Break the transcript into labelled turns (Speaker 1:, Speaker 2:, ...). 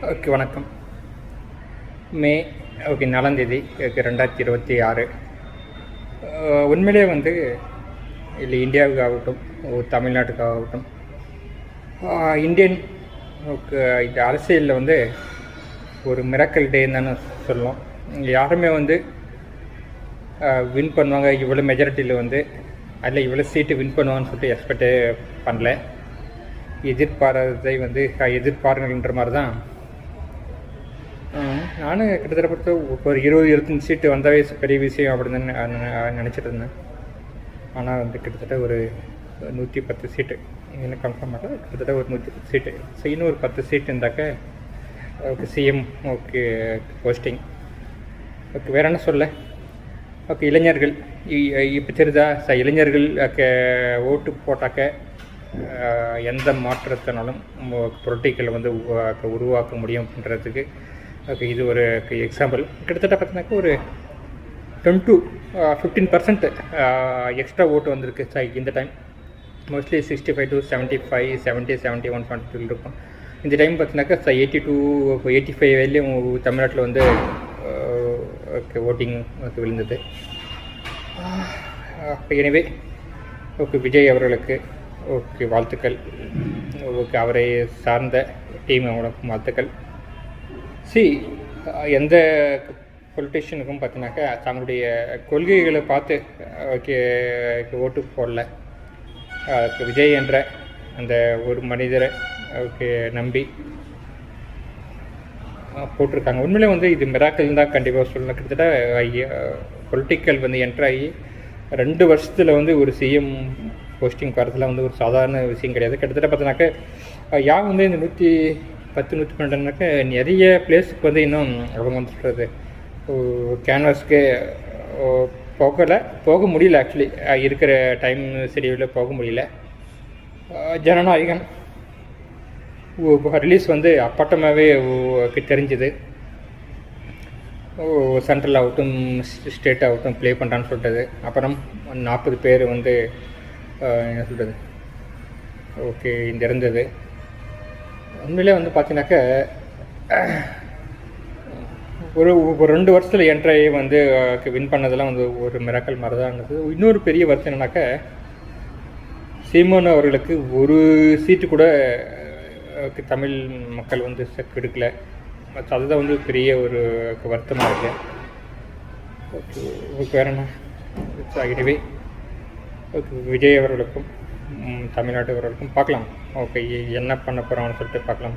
Speaker 1: Okay, வணக்கம். மே 4 2026. உண்மையிலே வந்து இல்லை இந்தியாவுக்காகட்டும் தமிழ்நாட்டுக்காகட்டும் இந்தியன் இந்த அரசியலில் வந்து ஒரு மிராக்கல் டேன்னு தானே சொல்லணும். யாருமே வந்து வின் பண்ணுவாங்க, இவ்வளோ மெஜாரிட்டியில் வந்து அதில் இவ்வளோ சீட்டு வின் பண்ணுவான்னு சொல்லிட்டு எக்ஸ்பெக்டே பண்ணல. எதிர்பாராததை வந்து எதிர்பாருங்கன்ற மாதிரி தான் நானும் கிட்டத்தட்ட பொறுத்த ஒரு 20-25 சீட்டு வந்தாவே பெரிய விஷயம் அப்படின்னு தான் நினச்சிட்டு இருந்தேன். ஆனால் வந்து கிட்டத்தட்ட ஒரு 110 சீட்டு எனக்கு கன்ஃபார்ம் ஆகல. கிட்டத்தட்ட ஒரு 110 சீட்டு. ஸோ இன்னும் ஒரு 10 சீட்டு இருந்தாக்க சிஎம் போஸ்டிங். வேறு என்ன சொல்ல. இளைஞர்கள் இப்போ தெரியுதா இளைஞர்கள் ஓட்டு போட்டாக்க எந்த மாற்றத்தினாலும் பொலிட்டிக்கல் வந்து உருவாக்க முடியும் அப்படின்றதுக்கு இது ஒரு எக்ஸாம்பிள். கிட்டத்தட்ட பார்த்தீங்கன்னாக்கா ஒரு 10-15% எக்ஸ்ட்ரா ஓட்டு வந்திருக்கு இந்த டைம். மோஸ்ட்லி 65 to 75, 70, 71, 72 இருக்கும். இந்த டைம் பார்த்தீங்கன்னாக்கா 82-85 வரையிலும் தமிழ்நாட்டில் வந்து ஓட்டிங் விழுந்தது. எனவே விஜய் அவர்களுக்கு வாழ்த்துக்கள். அவரை சார்ந்த டீம் அவங்களுக்கும் வாழ்த்துக்கள். எந்த பொலிட்டிஷியனுக்கும் பார்த்தீங்கன்னாக்கா தங்களுடைய கொள்கைகளை பார்த்து ஓட்டு போடல. விஜய் என்ற அந்த ஒரு மனிதரை நம்பி போட்டிருக்காங்க. உண்மையிலே வந்து இது மிராக்கல் தான் கண்டிப்பாக சொல்லணும். கிட்டத்தட்ட பொலிட்டிக்கல் வந்து என்ட்ராகி 2 வருஷத்தில் வந்து ஒரு சிஎம் போஸ்டிங் வரதுலாம் வந்து ஒரு சாதாரண விஷயம் கிடையாது. கிட்டத்தட்ட பார்த்தீங்கன்னாக்கா யார் வந்து இந்த 110-112னாக்கா நிறைய பிளேஸுக்கு வந்து இன்னும் அவங்க வந்து சொல்கிறது கேன்வாஸ்க்கு போக முடியல. ஆக்சுவலி இருக்கிற டைம் ஷெடியூலில் போக முடியல. ஜனநாயகன் ரிலீஸ் வந்து அப்பட்டமாகவே தெரிஞ்சுது. சென்ட்ரல் ஆகட்டும் ஸ்டேட் ஆகட்டும் ப்ளே பண்ணுறான்னு சொல்லிட்டது. அப்புறம் 40 பேர் வந்து என்ன சொல்கிறது இந்த இருந்தது. உண்மையிலே வந்து பார்த்தீங்கன்னாக்கா ஒரு 2 வருஷத்தில் என்ட்ராகி வந்து வின் பண்ணதெல்லாம் வந்து ஒரு மிராக்கல் மாதிரி தான் இருந்தது. இன்னொரு பெரிய வருஷம் என்னன்னாக்கா சீமான் அவர்களுக்கு ஒரு சீட்டு கூட தமிழ் மக்கள் வந்து எடுக்கலை. அதுதான் வந்து பெரிய ஒரு வருத்தமாக இருக்குது. வேறு என்ன. எனவே விஜய் அவர்களுக்கும் தமிழ்நாட்டு அவர்களுக்கும் பார்க்கலாம் என்ன பண்ண போகிறான்னு சொல்லிட்டு பார்க்கலாம்.